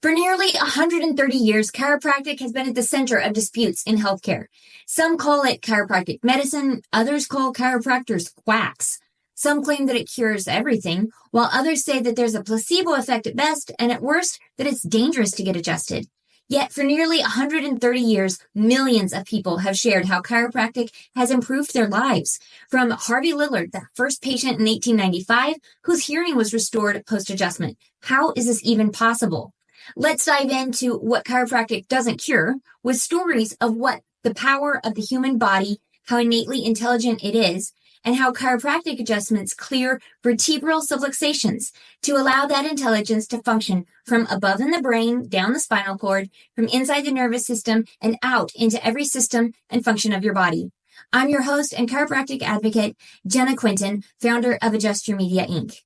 For nearly 130 years, chiropractic has been at the center of disputes in healthcare. Some call it chiropractic medicine, others call chiropractors quacks. Some claim that it cures everything, while others say that there's a placebo effect at best, and at worst, that it's dangerous to get adjusted. Yet for nearly 130 years, millions of people have shared how chiropractic has improved their lives. From Harvey Lillard, the first patient in 1895, whose hearing was restored post-adjustment. How is this even possible? Let's dive into what chiropractic doesn't cure with stories of what the power of the human body, how innately intelligent it is, and how chiropractic adjustments clear vertebral subluxations to allow that intelligence to function from above in the brain, down the spinal cord, from inside the nervous system, and out into every system and function of your body. I'm your host and chiropractic advocate, Jenna Quinton, founder of Adjust Your Media, Inc.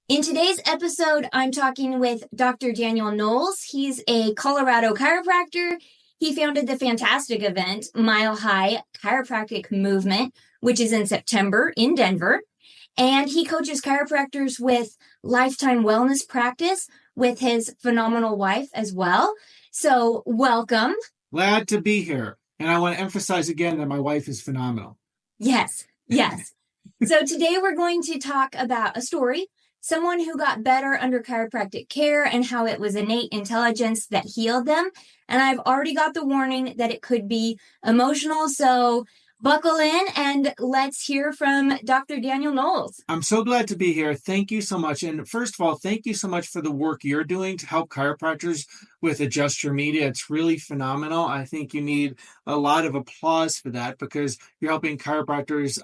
In today's episode, I'm talking with Dr. Daniel Knowles. He's a Colorado chiropractor. He founded the fantastic event, MileHigh Chiropractic Movement, which is in September in Denver. And he coaches chiropractors with lifetime wellness practice with his phenomenal wife as well. So welcome. Glad to be here. And I want to emphasize again that my wife is phenomenal. Yes. So today we're going to talk about a story. Someone who got better under chiropractic care and how it was innate intelligence that healed them. And I've already got the warning that it could be emotional. So buckle in and let's hear from Dr. Daniel Knowles. I'm so glad to be here. Thank you so much. And first of all, thank you so much for the work you're doing to help chiropractors with Adjust Your Media. It's really phenomenal. I think you need a lot of applause for that because you're helping chiropractors,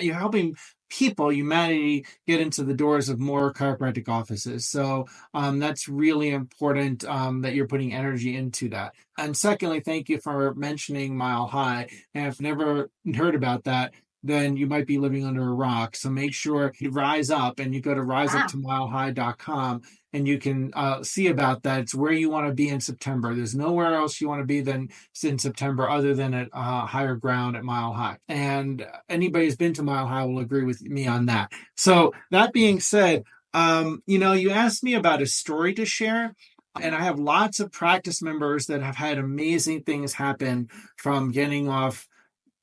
you're helping people, humanity, get into the doors of more chiropractic offices. So that's really important that you're putting energy into that. And secondly, thank you for mentioning Mile High. And if you've never heard about that, then you might be living under a rock. So make sure you rise up and you go to riseuptomilehigh.com and you can see about that. It's where you want to be in September. There's nowhere else you want to be than in September other than at higher ground at Mile High. And anybody who's been to Mile High will agree with me on that. So that being said, you asked me about a story to share. And I have lots of practice members that have had amazing things happen from getting off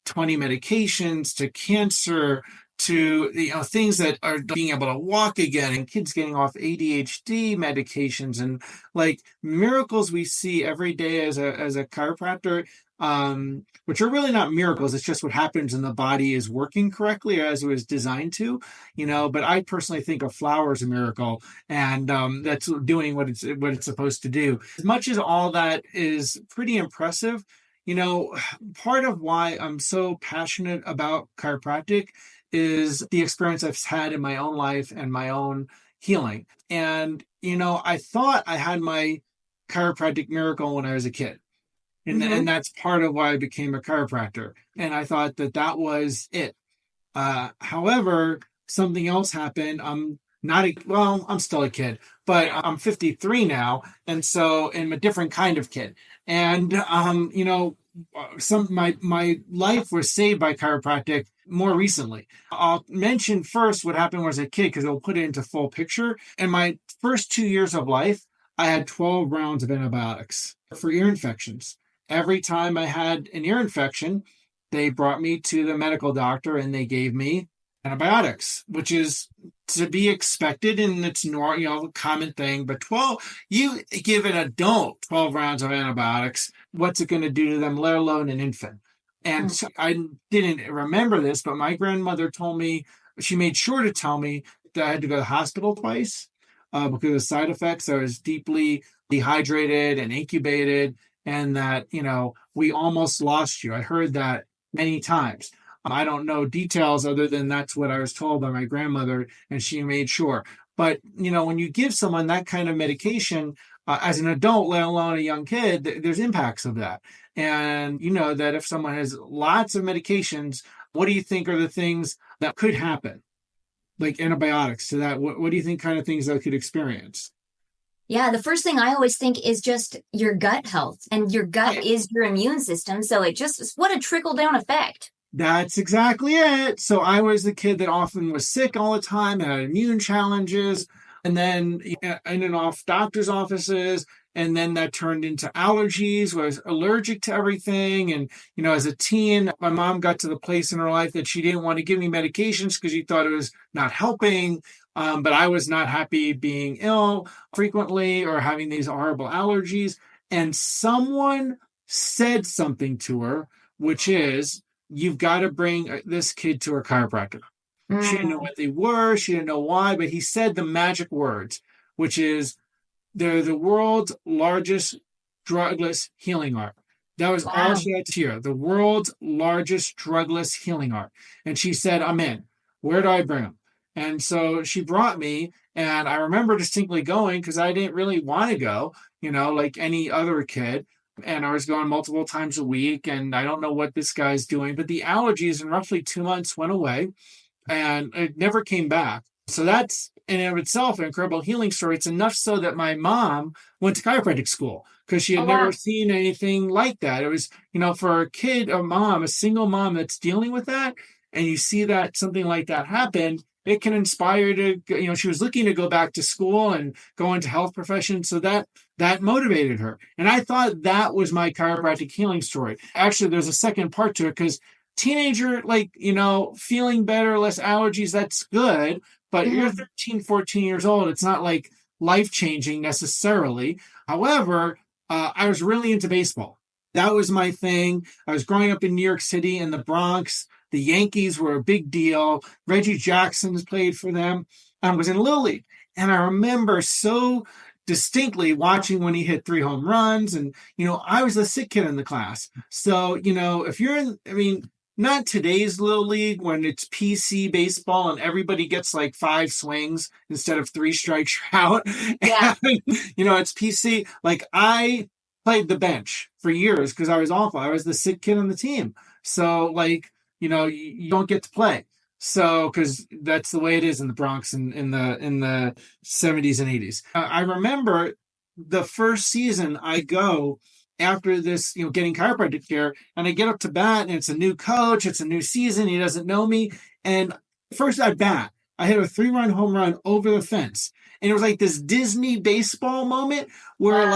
20 medications to cancer to things that are being able to walk again and kids getting off ADHD medications and like miracles we see every day as a chiropractor, which are really not miracles. It's just what happens when the body is working correctly as it was designed to, but I personally think a flower is a miracle and that's doing what it's supposed to do. As much as all that is pretty impressive, part of why I'm so passionate about chiropractic is the experience I've had in my own life and my own healing. And, I thought I had my chiropractic miracle when I was a kid. And that's part of why I became a chiropractor. And I thought that was it. However, something else happened. I'm still a kid, but I'm 53 now. And so I'm a different kind of kid. And, my life was saved by chiropractic more recently. I'll mention first what happened when I was a kid because it'll put it into full picture. In my first 2 years of life, I had 12 rounds of antibiotics for ear infections. Every time I had an ear infection, they brought me to the medical doctor and they gave me antibiotics, which is to be expected and it's normal, common thing. But you give an adult 12 rounds of antibiotics, what's it going to do to them, let alone an infant? And so I didn't remember this, but my grandmother told me, she made sure to tell me that I had to go to the hospital twice because of side effects. I was deeply dehydrated and incubated and that, we almost lost you. I heard that many times. I don't know details other than that's what I was told by my grandmother, and she made sure. But, when you give someone that kind of medication as an adult, let alone a young kid, there's impacts of that. And that if someone has lots of medications, what do you think are the things that could happen? Like antibiotics to that, what do you think kind of things that could experience? Yeah, the first thing I always think is just your gut health, and your gut is your immune system. So what a trickle down effect. That's exactly it. So I was the kid that often was sick all the time, had immune challenges. and then in and off doctor's offices. And then that turned into allergies, was allergic to everything. And, as a teen, my mom got to the place in her life that she didn't want to give me medications because she thought it was not helping. But I was not happy being ill frequently or having these horrible allergies. And someone said something to her, which is, you've got to bring this kid to a chiropractor. She didn't know what they were. She didn't know why, but he said the magic words, which is, they're the world's largest drugless healing art. That was all she had to hear. The world's largest drugless healing art. And she said, I'm in. Where do I bring him? And so she brought me, and I remember distinctly going because I didn't really want to go, like any other kid. And I was going multiple times a week, and I don't know what this guy's doing, but the allergies in roughly 2 months went away, and it never came back. So that's in and of itself an incredible healing story. It's enough so that my mom went to chiropractic school because she had never seen anything like that. It was, for a kid, a single mom that's dealing with that, and you see that something like that happen, it can inspire to, she was looking to go back to school and go into health professions. So that motivated her. And I thought that was my chiropractic healing story. Actually, there's a second part to it because teenager, feeling better, less allergies, that's good. But you're 13, 14 years old. It's not like life-changing necessarily. However, I was really into baseball. That was my thing. I was growing up in New York City in the Bronx. The Yankees were a big deal. Reggie Jackson played for them. I was in Little League. And I remember so distinctly watching when he hit 3 home runs. And, I was the sick kid in the class. So, if you're not today's Little League when it's PC baseball and everybody gets like 5 swings instead of 3 strikes out. Yeah. And, it's PC. Like I played the bench for years because I was awful. I was the sick kid on the team. So you don't get to play. So, because that's the way it is in the Bronx in the 70s and 80s. I remember the first season I go after this, getting chiropractic care, and I get up to bat, and it's a new coach, it's a new season, he doesn't know me, and first at bat, I hit a 3-run home run over the fence, and it was like this Disney baseball moment where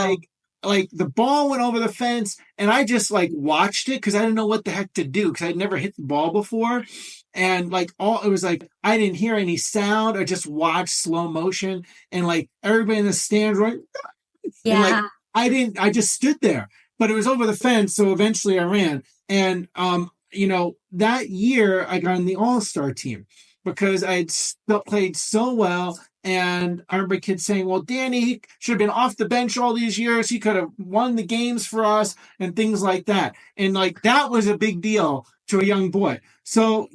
like the ball went over the fence, and I just watched it because I didn't know what the heck to do because I'd never hit the ball before, and it was like I didn't hear any sound. I just watched slow motion, and everybody in the stands were Yeah. and I just stood there, but it was over the fence. So eventually I ran. And, that year I got on the all-star team because I had played so well. And I remember kids saying, well, Danny, he should have been off the bench all these years. He could have won the games for us and things like that. And that was a big deal to a young boy. So,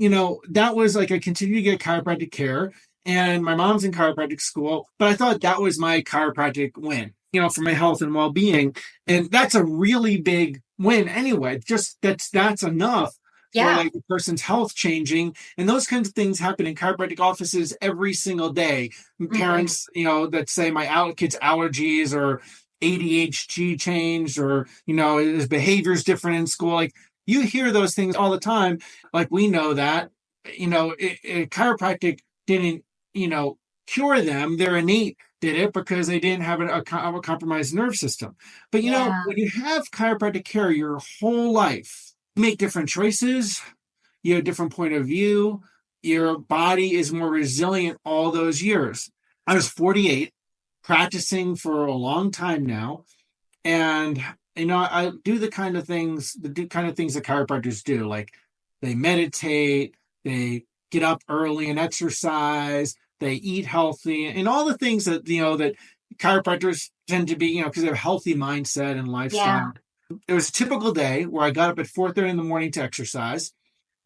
that was I continued to get chiropractic care, and my mom's in chiropractic school, but I thought that was my chiropractic win, for my health and well-being. And that's a really big win anyway. Just that's enough for a person's health changing. And those kinds of things happen in chiropractic offices every single day. Parents, that say my kid's allergies or ADHD changed, or, his behavior's different in school. You hear those things all the time. We know that, chiropractic didn't, cure them. Their innate did it because they didn't have a compromised nerve system. But, when you have chiropractic care your whole life, you make different choices, you have a different point of view, your body is more resilient all those years. I was 48, practicing for a long time now. And, I do the kind of things that chiropractors do. They meditate, they get up early and exercise, they eat healthy, and all the things that, that chiropractors tend to be, because they have a healthy mindset and lifestyle. Yeah. It was a typical day where I got up at 4:30 in the morning to exercise,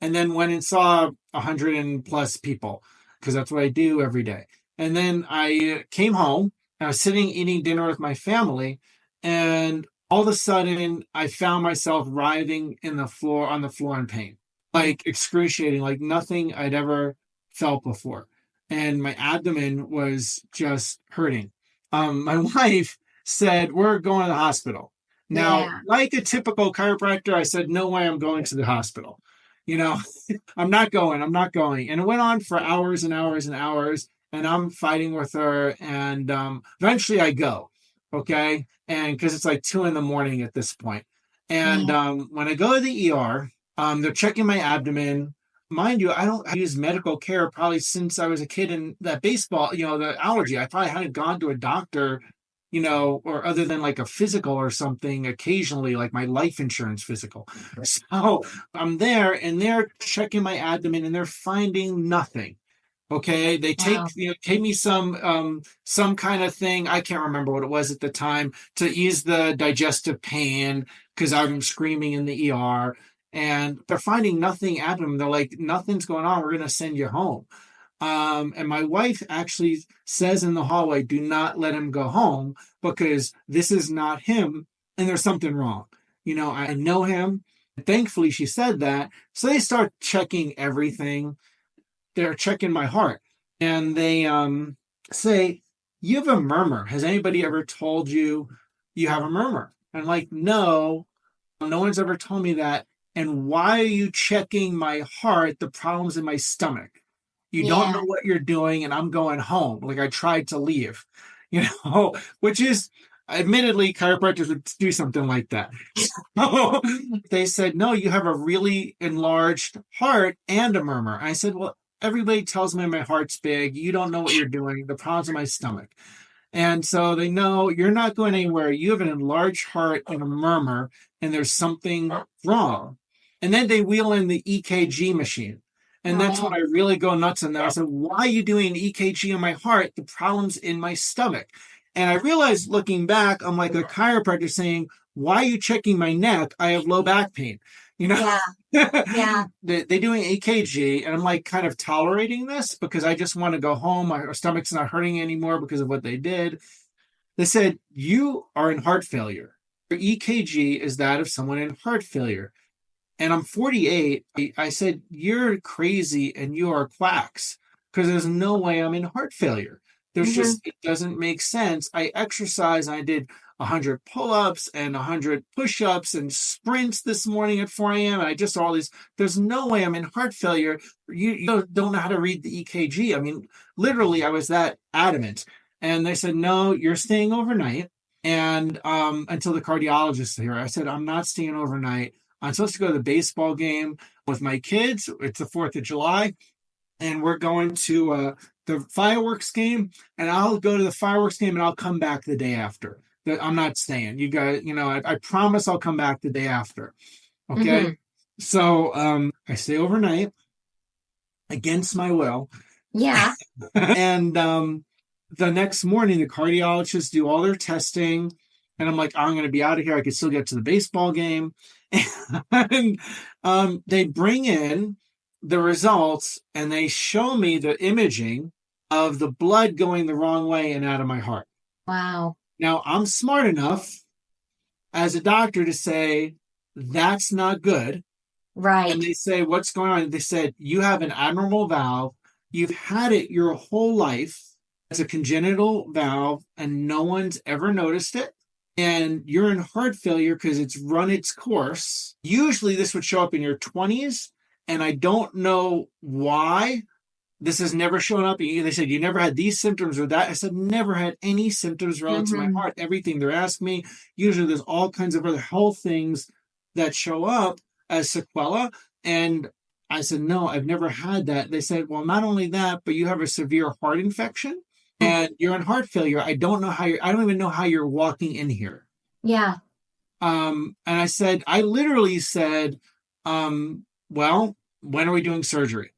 and then went and saw 100 and plus people, because that's what I do every day. And then I came home, and I was sitting eating dinner with my family, and all of a sudden I found myself writhing on the floor in pain, excruciating, like nothing I'd ever felt before. And my abdomen was just hurting. My wife said, we're going to the hospital. Now, like a typical chiropractor, I said, no way I'm going to the hospital. I'm not going. And it went on for hours and hours and hours. and I'm fighting with her. And eventually I go, okay? And because it's like 2 a.m. at this point. And when I go to the ER, they're checking my abdomen. Mind you, I don't use medical care probably since I was a kid in that baseball, the allergy. I probably hadn't gone to a doctor, or other than like a physical or something occasionally, like my life insurance physical. So I'm there and they're checking my abdomen and they're finding nothing. Okay, they gave me some kind of thing. I can't remember what it was at the time to ease the digestive pain because I'm screaming in the ER, and they're finding nothing abdomen. They're like, nothing's going on. We're gonna send you home. And my wife actually says in the hallway, "Do not let him go home because this is not him, and there's something wrong." I know him. Thankfully, she said that. So they start checking everything. They're checking my heart, and they say, "You have a murmur. Has anybody ever told you you have a murmur?" And I'm like, no one's ever told me that. And why are you checking my heart? The problem's in my stomach. You don't know what you're doing, and I'm going home. Like I tried to leave, which is admittedly chiropractors would do something like that. So they said, "No, you have a really enlarged heart and a murmur." I said, "Well, everybody tells me my heart's big. You don't know what you're doing. The problem's in my stomach." And so they know you're not going anywhere. You have an enlarged heart and a murmur, and there's something wrong. And then they wheel in the EKG machine. And that's when I really go nuts in there. I said, "Why are you doing an EKG on my heart? The problem's in my stomach." And I realized looking back, I'm like a chiropractor saying, "Why are you checking my neck? I have low back pain." They're doing EKG, and I'm like kind of tolerating this because I just want to go home. My stomach's not hurting anymore because of what they did. They said, "You are in heart failure. Your EKG is that of someone in heart failure." And I'm 48. I said, "You're crazy and you are quacks because there's no way I'm in heart failure. There's it doesn't make sense. I exercise. I did 100 pull-ups and 100 push-ups and sprints this morning at 4 a.m. And I just all these. There's no way I'm in heart failure. You don't know how to read the EKG." I mean, literally, I was that adamant. And they said, "No, you're staying overnight. And until the cardiologist is here." I said, "I'm not staying overnight. I'm supposed to go to the baseball game with my kids. It's the 4th of July. And we're going to the fireworks game. And I'll go to the fireworks game and I'll come back the day after. I'm not staying. You guys, I promise I'll come back the day after." Okay. So I stay overnight against my will. Yeah. And the next morning, the cardiologists do all their testing. And I'm like, "I'm going to be out of here. I can still get to the baseball game." And they bring in the results and they show me the imaging of the blood going the wrong way and out of my heart. Wow. Now, I'm smart enough as a doctor to say, that's not good. Right. And they say, "What's going on?" They said, "You have an abnormal valve. You've had it your whole life. It's a congenital valve and no one's ever noticed it. And you're in heart failure because it's run its course. Usually this would show up in your 20s. And I don't know why this has never shown up." They said, "You never had these symptoms or that." I said, "Never had any symptoms related to my heart." Everything they're asking me, usually there's all kinds of other health things that show up as sequela. And I said, "No, I've never had that." They said, "Well, not only that, but you have a severe heart infection. And you're in heart failure. I don't even know how you're walking in here." Yeah. And I literally said, "Well, when are we doing surgery?"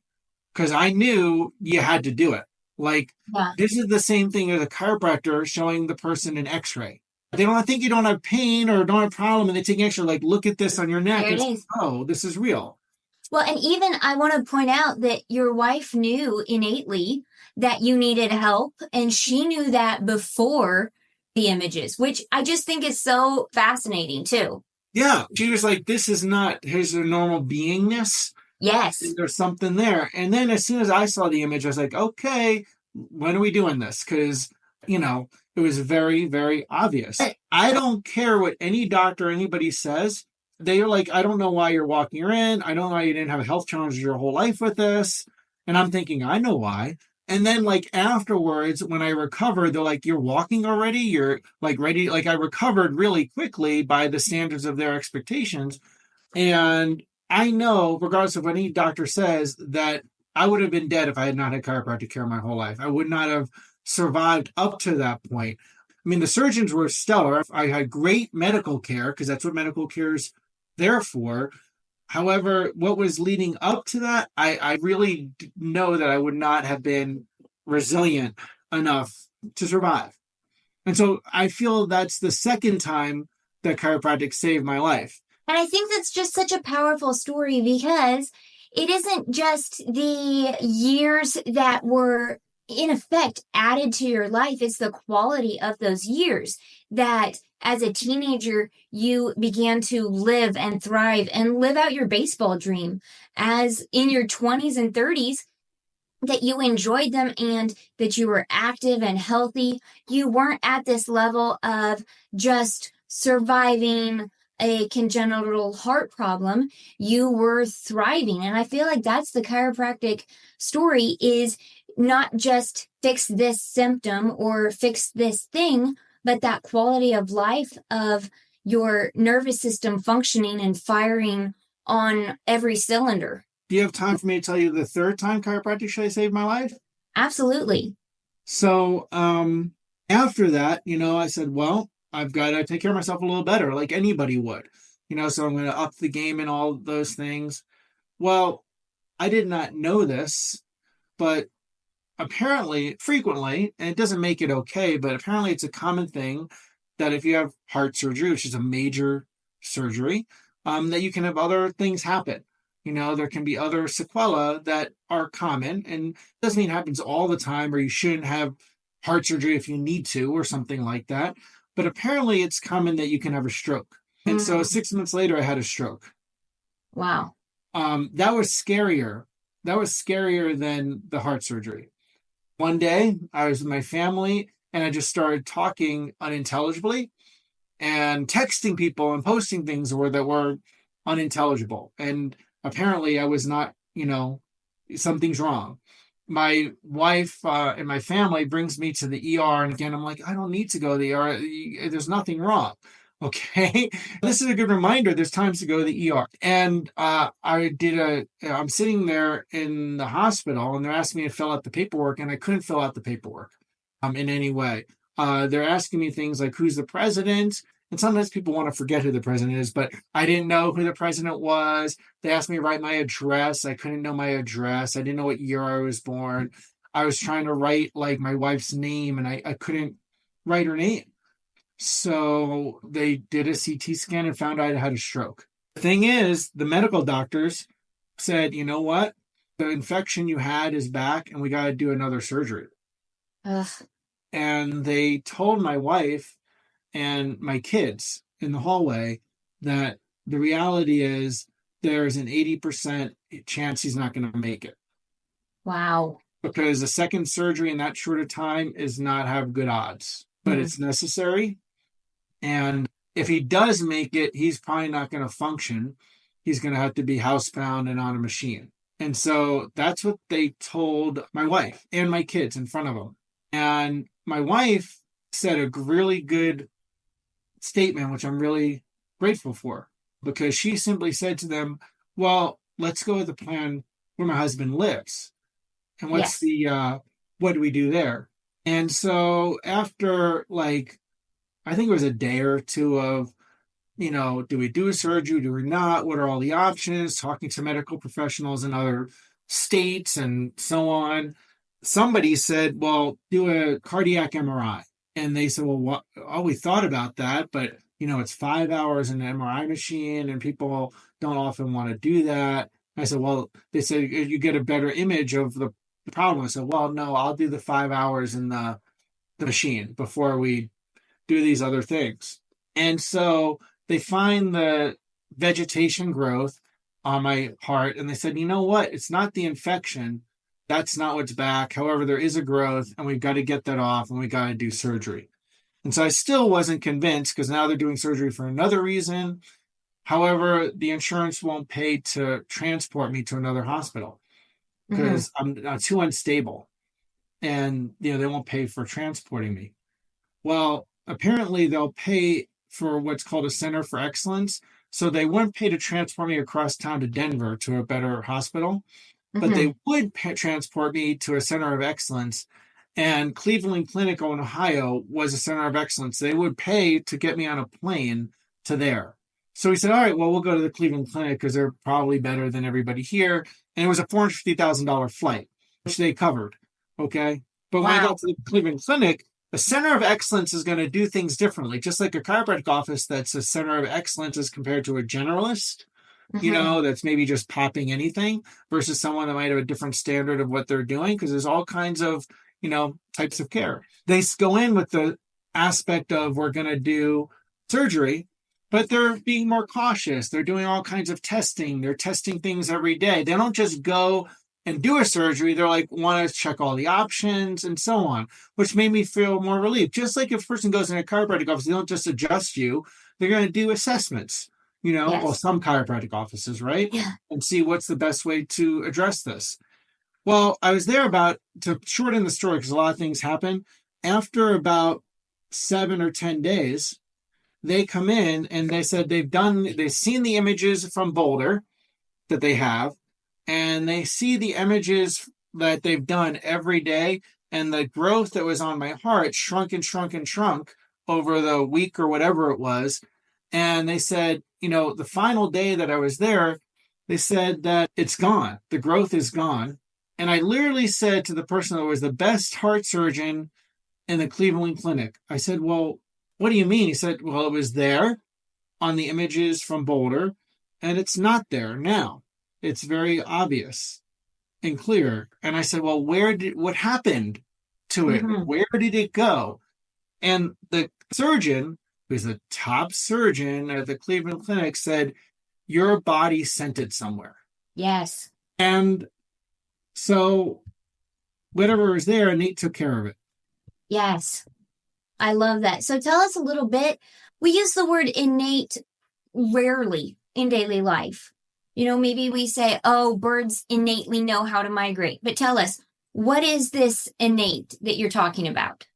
Because I knew you had to do it. Like, this is the same thing as a chiropractor showing the person an x-ray. They don't think you don't have pain or don't have a problem, and they take an x-ray, like, "Look at this on your neck." There it is. "Oh, this is real." Well, and even I want to point out that your wife knew innately that you needed help, and she knew that before the images, which I just think is so fascinating too. Yeah. She was like, "This is not his normal beingness. Yes. There's something there." And then as soon as I saw the image, I was like, "Okay, when are we doing this?" Because, it was very, very obvious. I don't care what any doctor or anybody says. They are like, "I don't know why you're walking her in. I don't know why you didn't have a health challenge your whole life with this." And I'm thinking, I know why. And then like afterwards, when I recovered, they're like, you're walking already? You're like ready? Like I recovered really quickly by the standards of their expectations. And I know, regardless of what any doctor says, that I would have been dead if I had not had chiropractic care my whole life. I would not have survived up to that point. I mean, the surgeons were stellar. I had great medical care because that's what medical care is there for. However, what was leading up to that, I really know that I would not have been resilient enough to survive. And so I feel that's the second time that chiropractic saved my life. And I think that's just such a powerful story because it isn't just the years that were in effect added to your life. It's the quality of those years that as a teenager, you began to live and thrive and live out your baseball dream. As in your 20s and 30s, that you enjoyed them and that you were active and healthy. You weren't at this level of just surviving a congenital heart problem. You were thriving. And I feel like that's the chiropractic story, is not just fix this symptom or fix this thing, but that quality of life of your nervous system functioning and firing on every cylinder. Do you have time for me to tell you the third time chiropractic should saved my life? Absolutely. So after that, I said, well, I've got to take care of myself a little better, like anybody would. So I'm going to up the game and all those things. Well, I did not know this, but apparently, frequently, and it doesn't make it okay, but apparently it's a common thing that if you have heart surgery, which is a major surgery, that you can have other things happen. There can be other sequelae that are common, and it doesn't mean it happens all the time, or you shouldn't have heart surgery if you need to, or something like that. But apparently it's common that you can have a stroke. And so 6 months later, I had a stroke. Wow. That was scarier. That was scarier than the heart surgery. One day, I was with my family, and I just started talking unintelligibly and texting people and posting things that were unintelligible. And apparently I was not, something's wrong. My wife and my family brings me to the ER. And again, I'm like, I don't need to go to the ER. There's nothing wrong. Okay. This is a good reminder. There's times to go to the ER. And I'm sitting there in the hospital, and they're asking me to fill out the paperwork, and I couldn't fill out the paperwork in any way. They're asking me things like, who's the president? And sometimes people want to forget who the president is, but I didn't know who the president was. They asked me to write my address. I couldn't know my address. I didn't know what year I was born. I was trying to write like my wife's name, and I couldn't write her name. So they did a CT scan and found out I had a stroke. The thing is, the medical doctors said, you know what? The infection you had is back, and we got to do another surgery. Ugh. And they told my wife and my kids in the hallway that the reality is there's an 80% chance he's not going to make it. Wow. Because the second surgery in that short of time is not have good odds, but it's necessary. And if he does make it, he's probably not going to function. He's going to have to be housebound and on a machine. And so that's what they told my wife and my kids in front of them. And my wife said a really good statement, which I'm really grateful for, because she simply said to them, well, let's go with the plan where my husband lives. And what do we do there? And so after I think it was a day or two of, do we do a surgery? Do we not? What are all the options? Talking to medical professionals in other states and so on. Somebody said, well, do a cardiac MRI. And they said, well, we thought about that, but, it's 5 hours in an MRI machine, and people don't often want to do that. I said, well, they said, you get a better image of the problem. I said, well, no, I'll do the 5 hours in the machine before we do these other things. And so they find the vegetation growth on my heart, and they said, you know what? It's not the infection. That's not what's back. However, there is a growth, and we've got to get that off, and we got to do surgery. And so I still wasn't convinced, because now they're doing surgery for another reason. However, the insurance won't pay to transport me to another hospital because I'm too unstable. and they won't pay for transporting me. Well, apparently they'll pay for what's called a center for excellence. So they wouldn't pay to transport me across town to Denver to a better hospital, but they would transport me to a center of excellence. And Cleveland Clinic in Ohio was a center of excellence. They would pay to get me on a plane to there. So we said, all right, well, we'll go to the Cleveland Clinic because they're probably better than everybody here. And it was a $450,000 flight, which they covered. Okay. But when I got to the Cleveland Clinic, a center of excellence is going to do things differently, just like a chiropractic office that's a center of excellence as compared to a generalist, that's maybe just popping anything versus someone that might have a different standard of what they're doing, because there's all kinds of, types of care. They go in with the aspect of we're going to do surgery, but they're being more cautious. They're doing all kinds of testing. They're testing things every day. They don't just go and do a surgery. They're like, want to check all the options and so on, which made me feel more relieved. Just like if a person goes in a chiropractic office, they don't just adjust you. They're going to do assessments, well, some chiropractic offices, right? Yeah. And see what's the best way to address this. Well, I was there to shorten the story, because a lot of things happen. After about 7 or 10 days, they come in and they said they've seen the images from Boulder that they have, and they see the images that they've done every day, and the growth that was on my heart shrunk and shrunk and shrunk over the week or whatever it was. And they said, the final day that I was there, they said that it's gone. The growth is gone. And I literally said to the person that was the best heart surgeon in the Cleveland Clinic, I said, well, what do you mean? He said, well, it was there on the images from Boulder, and it's not there now. It's very obvious and clear. And I said, well, what happened to it? Where did it go? And the surgeon, who's the top surgeon at the Cleveland Clinic, said, your body sent it somewhere. Yes. And so whatever was there, Nate took care of it. Yes. I love that. So tell us a little bit. We use the word innate rarely in daily life. Maybe we say, oh, birds innately know how to migrate. But tell us, what is this innate that you're talking about?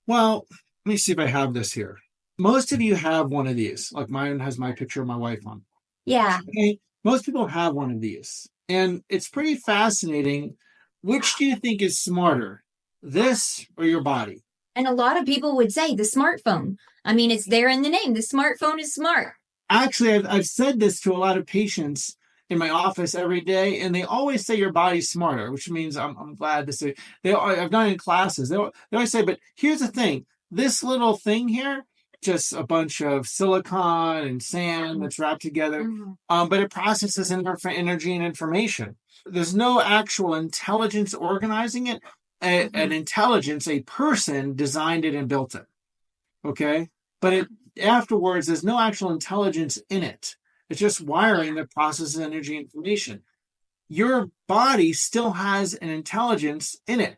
Well, let me see if I have this here. Most of you have one of these. Like mine has my picture of my wife on. Yeah. Okay. Most people have one of these. And it's pretty fascinating. Which do you think is smarter, this or your body? And a lot of people would say the smartphone. I mean, it's there in the name. The smartphone is smart. Actually, I've said this to a lot of patients in my office every day, and they always say your body's smarter, which means I'm glad to say I've done it in classes. They always say, but here's the thing: this little thing here, just a bunch of silicon and sand that's wrapped together, but it processes energy and information. There's no actual intelligence organizing it. An intelligence, a person designed it and built it. Okay, but afterwards, there's no actual intelligence in it. It's just wiring that processes energy and information. Your body still has an intelligence in it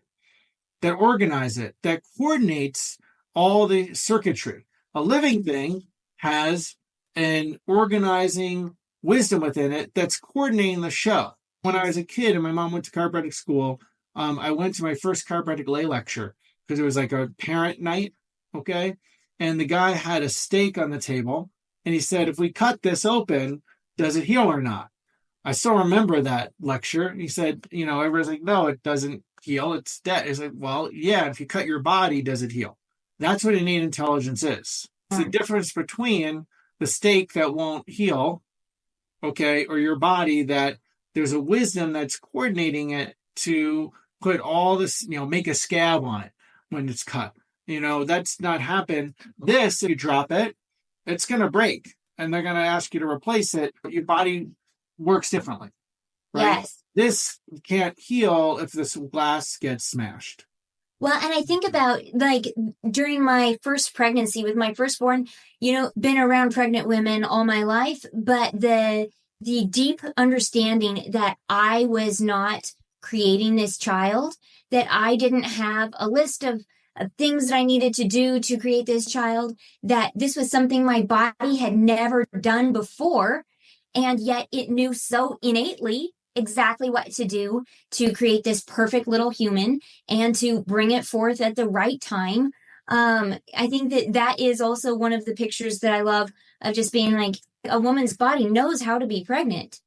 that organizes it, that coordinates all the circuitry. A living thing has an organizing wisdom within it that's coordinating the show. When I was a kid and my mom went to chiropractic school, I went to my first chiropractic lay lecture because it was like a parent night, okay? And the guy had a steak on the table, and he said, if we cut this open, does it heal or not? I still remember that lecture. And he said, everybody's like, no, it doesn't heal. It's dead. It's like, well, yeah, if you cut your body, does it heal? That's what innate intelligence is. It's the difference between the steak that won't heal, okay, or your body that there's a wisdom that's coordinating it to put all this, make a scab on it when it's cut. That's not happen. This, if you drop it, it's going to break, and they're going to ask you to replace it. But your body works differently, right? Yes. This can't heal if this glass gets smashed. Well, and I think about during my first pregnancy with my firstborn, been around pregnant women all my life, but the deep understanding that I was not creating this child, that I didn't have a list of things that I needed to do to create this child, that this was something my body had never done before, and yet it knew so innately exactly what to do to create this perfect little human and to bring it forth at the right time. I think that is also one of the pictures that I love of just being like, a woman's body knows how to be pregnant.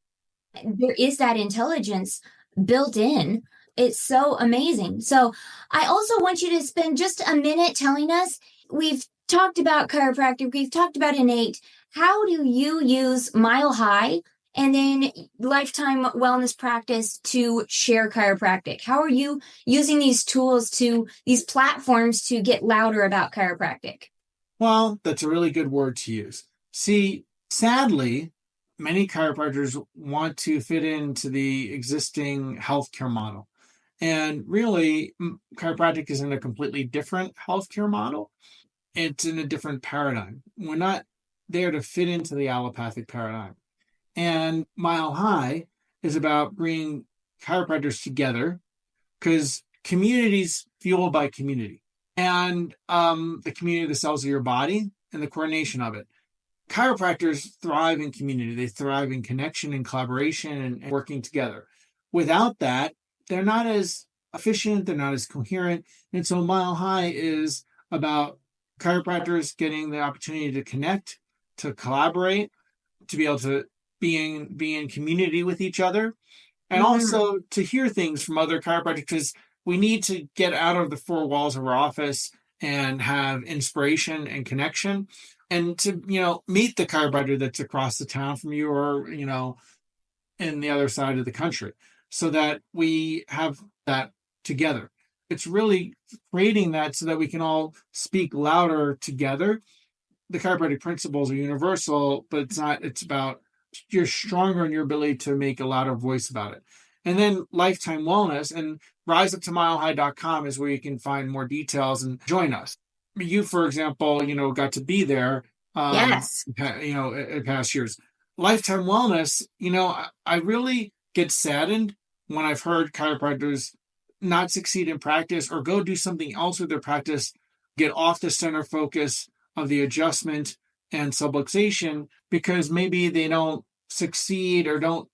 There is that intelligence built in. It's so amazing. So I also want you to spend just a minute telling us, we've talked about chiropractic, we've talked about innate. How do you use MileHigh and then Lifetime Wellness Practice to share chiropractic? How are you using these tools these platforms to get louder about chiropractic? Well, that's a really good word to use. See, sadly, many chiropractors want to fit into the existing healthcare model. And really, chiropractic is in a completely different healthcare model. It's in a different paradigm. We're not there to fit into the allopathic paradigm. And MileHigh is about bringing chiropractors together because communities fueled by community, and the community of the cells of your body and the coordination of it. Chiropractors thrive in community. They thrive in connection and collaboration and working together. Without that, they're not as efficient. They're not as coherent. And so MileHigh is about chiropractors getting the opportunity to connect, to collaborate, to be able to be in community with each other, and also to hear things from other chiropractors, because we need to get out of the four walls of our office and have inspiration and connection, and to meet the chiropractor that's across the town from you, or in the other side of the country, so that we have that together. It's really creating that so that we can all speak louder together. The chiropractic principles are universal, but it's about you're stronger in your ability to make a louder voice about it. And then Lifetime Wellness and riseuptomilehigh.com is where you can find more details and join us. You, for example, got to be there. Yes. In past years. Lifetime Wellness, I really get saddened when I've heard chiropractors not succeed in practice or go do something else with their practice, get off the center focus of the adjustment and subluxation because maybe they don't succeed or don't,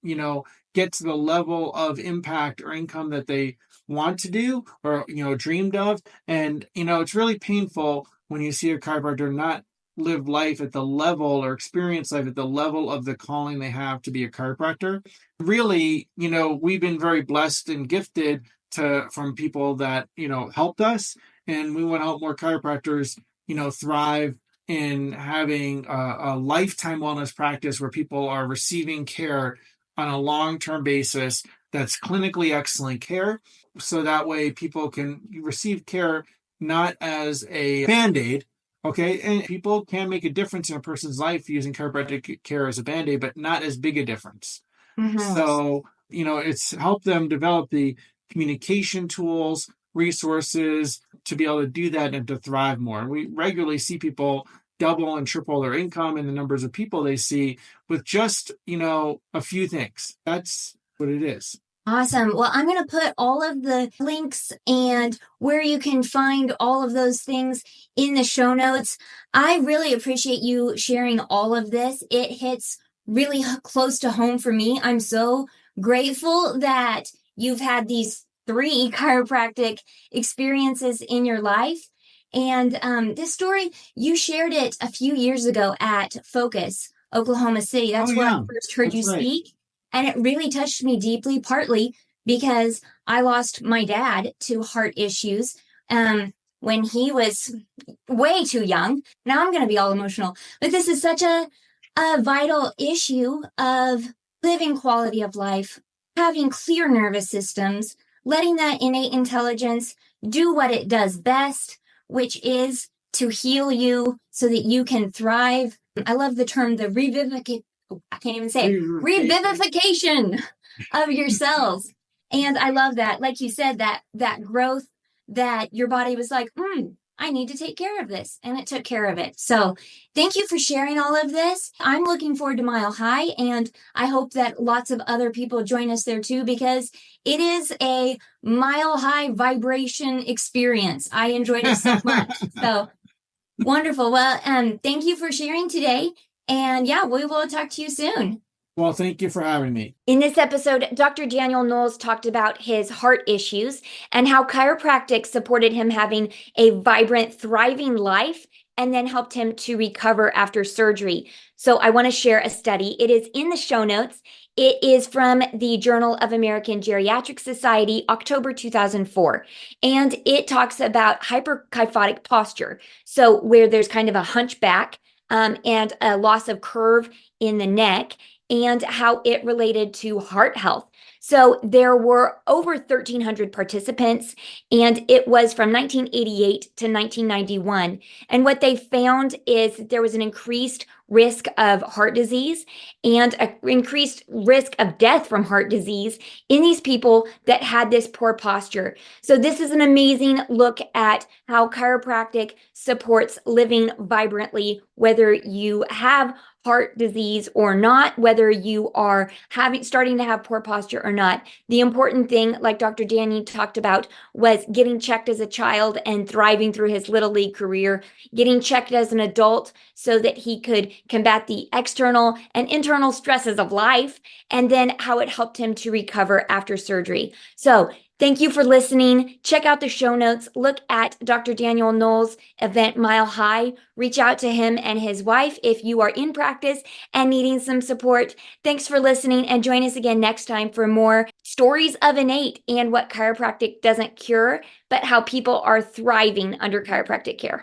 get to the level of impact or income that they want to do or, dreamed of. And, it's really painful when you see a chiropractor not live life at the level or experience life at the level of the calling they have to be a chiropractor. Really, we've been very blessed and gifted from people that, helped us. And we want to help more chiropractors, thrive in having a lifetime wellness practice where people are receiving care on a long-term basis that's clinically excellent care. So that way people can receive care not as a Band-Aid, okay? And people can make a difference in a person's life using chiropractic care as a Band-Aid, but not as big a difference. So, it's helped them develop the communication tools, resources to be able to do that and to thrive more. And we regularly see people double and triple their income and the numbers of people they see with just, a few things. That's what it is. Awesome. Well, I'm going to put all of the links and where you can find all of those things in the show notes. I really appreciate you sharing all of this. It hits really close to home for me. I'm so grateful that you've had these 3 chiropractic experiences in your life. And this story, you shared it a few years ago at Focus, Oklahoma City. That's where I first heard you speak. And it really touched me deeply, partly because I lost my dad to heart issues when he was way too young. Now I'm going to be all emotional. But this is such a vital issue of living quality of life, having clear nervous systems, letting that innate intelligence do what it does best, which is to heal you so that you can thrive. I love the term, the revivification of your cells. And I love that. Like you said, that growth that your body was like, I need to take care of this. And it took care of it. So thank you for sharing all of this. I'm looking forward to MileHigh, and I hope that lots of other people join us there too, because it is a MileHigh vibration experience. I enjoyed it so much. So wonderful. Well, thank you for sharing today. And yeah, we will talk to you soon. Well, thank you for having me. In this episode, Dr. Daniel Knowles talked about his heart issues and how chiropractic supported him having a vibrant, thriving life and then helped him to recover after surgery. So I want to share a study. It is in the show notes. It is from the Journal of American Geriatrics Society, October 2004. And it talks about hyperkyphotic posture. So where there's kind of a hunchback and a loss of curve in the neck, and how it related to heart health. So there were over 1,300 participants, and it was from 1988 to 1991. And what they found is that there was an increased risk of heart disease and an increased risk of death from heart disease in these people that had this poor posture. So this is an amazing look at how chiropractic supports living vibrantly, whether you have heart disease or not, whether you are starting to have poor posture or not. The important thing, like Dr. Danny talked about, was getting checked as a child and thriving through his little league career, getting checked as an adult so that he could combat the external and internal stresses of life, and then how it helped him to recover after surgery. So thank you for listening. Check out the show notes. Look at Dr. Daniel Knowles' event, Mile High. Reach out to him and his wife if you are in practice and needing some support. Thanks for listening, and join us again next time for more stories of innate and what chiropractic doesn't cure, but how people are thriving under chiropractic care.